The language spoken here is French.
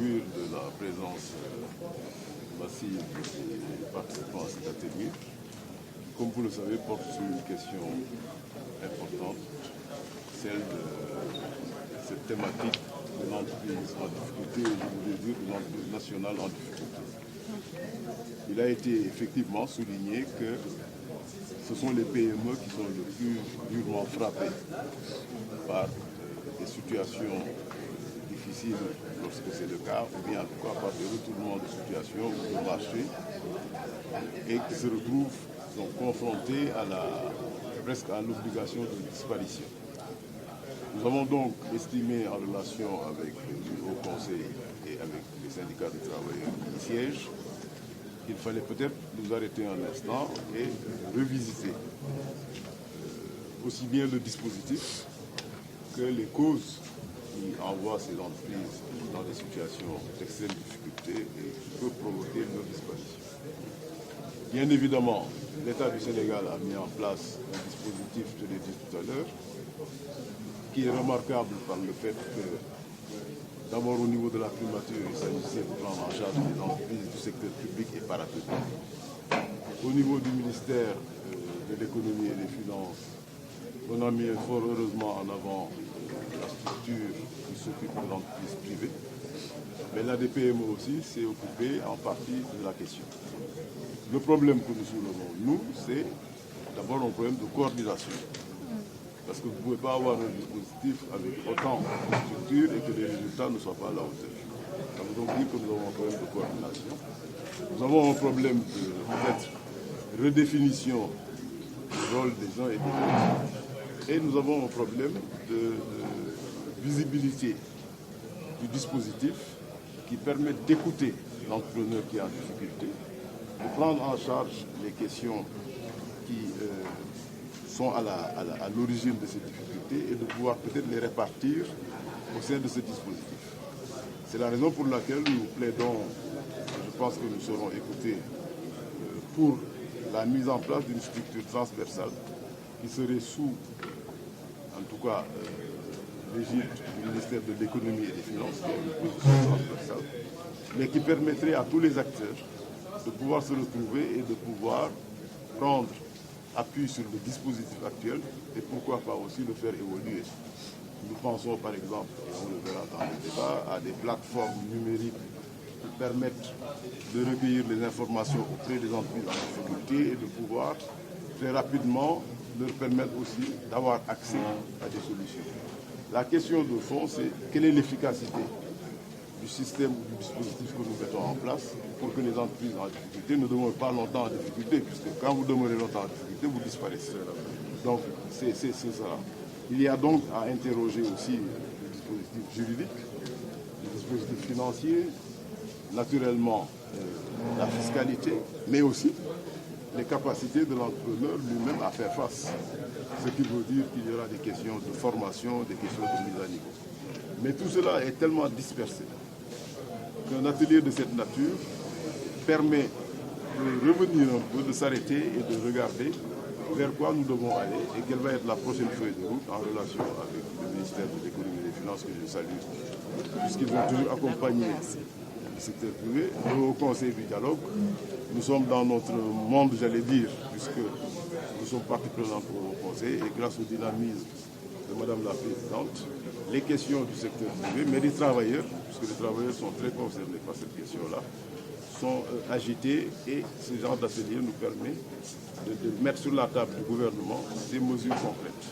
réjouir de la présence massive des participants à cet atelier, qui, comme vous le savez, porte sur une question importante, celle de cette thématique de l'entreprise en difficulté, et je voulais dire de l'entreprise nationale en difficulté. Il a été effectivement souligné que ce sont les PME qui sont le plus durement frappées par des situations difficiles lorsque c'est le cas, ou bien en tout cas par des retournements de situation ou de marché, et qui se retrouvent donc confrontés presque à l'obligation de disparition. Nous avons donc estimé, en relation avec le Haut Conseil et avec les syndicats de travailleurs qui siègent, qu'il fallait peut-être nous arrêter un instant et revisiter aussi bien le dispositif que les causes qui envoient ces entreprises dans des situations d'extrême difficulté et qui peuvent provoquer leur disparition. Bien évidemment, l'État du Sénégal a mis en place un dispositif, je l'ai dit tout à l'heure, qui est remarquable par le fait que, d'abord au niveau de la primature, il s'agissait de prendre en charge les entreprises du secteur public et parapublic. Au niveau du ministère de l'économie et des finances, on a mis fort heureusement en avant la structure qui s'occupe de l'entreprise privée. Mais l'ADPME aussi s'est occupée en partie de la question. Le problème que nous soulevons, nous, c'est d'abord un problème de coordination. Parce que vous ne pouvez pas avoir un dispositif avec autant de structures et que les résultats ne soient pas à la hauteur. Ça veut donc dire que nous avons un problème de coordination. Nous avons un problème de peut-être redéfinition du rôle des uns et des autres. Et nous avons un problème de visibilité du dispositif qui permet d'écouter l'entrepreneur qui est en difficulté, de prendre en charge les questions qui sont à l'origine de ces difficultés et de pouvoir peut-être les répartir au sein de ce dispositif. C'est la raison pour laquelle nous plaidons, je pense que nous serons écoutés, pour la mise en place d'une structure transversale qui serait sous, en tout cas, l'égide du ministère de l'économie et des finances, qui est une position transversale, mais qui permettrait à tous les acteurs de pouvoir se retrouver et de pouvoir prendre appui sur le dispositif actuel et pourquoi pas aussi le faire évoluer. Nous pensons par exemple, et on le verra dans le débat, à des plateformes numériques qui permettent de recueillir les informations auprès des entreprises en difficulté et de pouvoir très rapidement leur permettre aussi d'avoir accès à des solutions. La question de fond, c'est quelle est l'efficacité du système ou du dispositif que nous mettons en place pour que les entreprises en difficulté ne demeurent pas longtemps en difficulté, puisque quand vous demeurez longtemps en difficulté, vous disparaissez. Donc, c'est ça. Il y a donc à interroger aussi le dispositif juridique, le dispositif financier, naturellement la fiscalité, mais aussi les capacités de l'entrepreneur lui-même à faire face. Ce qui veut dire qu'il y aura des questions de formation, des questions de mise à niveau. Mais tout cela est tellement dispersé qu'un atelier de cette nature permet de revenir un peu, de s'arrêter et de regarder vers quoi nous devons aller et quelle va être la prochaine feuille de route en relation avec le ministère de l'économie et des finances que je salue, puisqu'ils vont toujours accompagner le secteur privé. Le Haut Conseil du dialogue, nous sommes dans notre monde, j'allais dire, puisque nous sommes partie prenante au Haut Conseil et grâce au dynamisme de Madame la Présidente, les questions du secteur privé, mais des travailleurs, puisque les travailleurs sont très concernés par cette question-là, sont agités et ce genre d'atelier nous permet de mettre sur la table du gouvernement des mesures concrètes.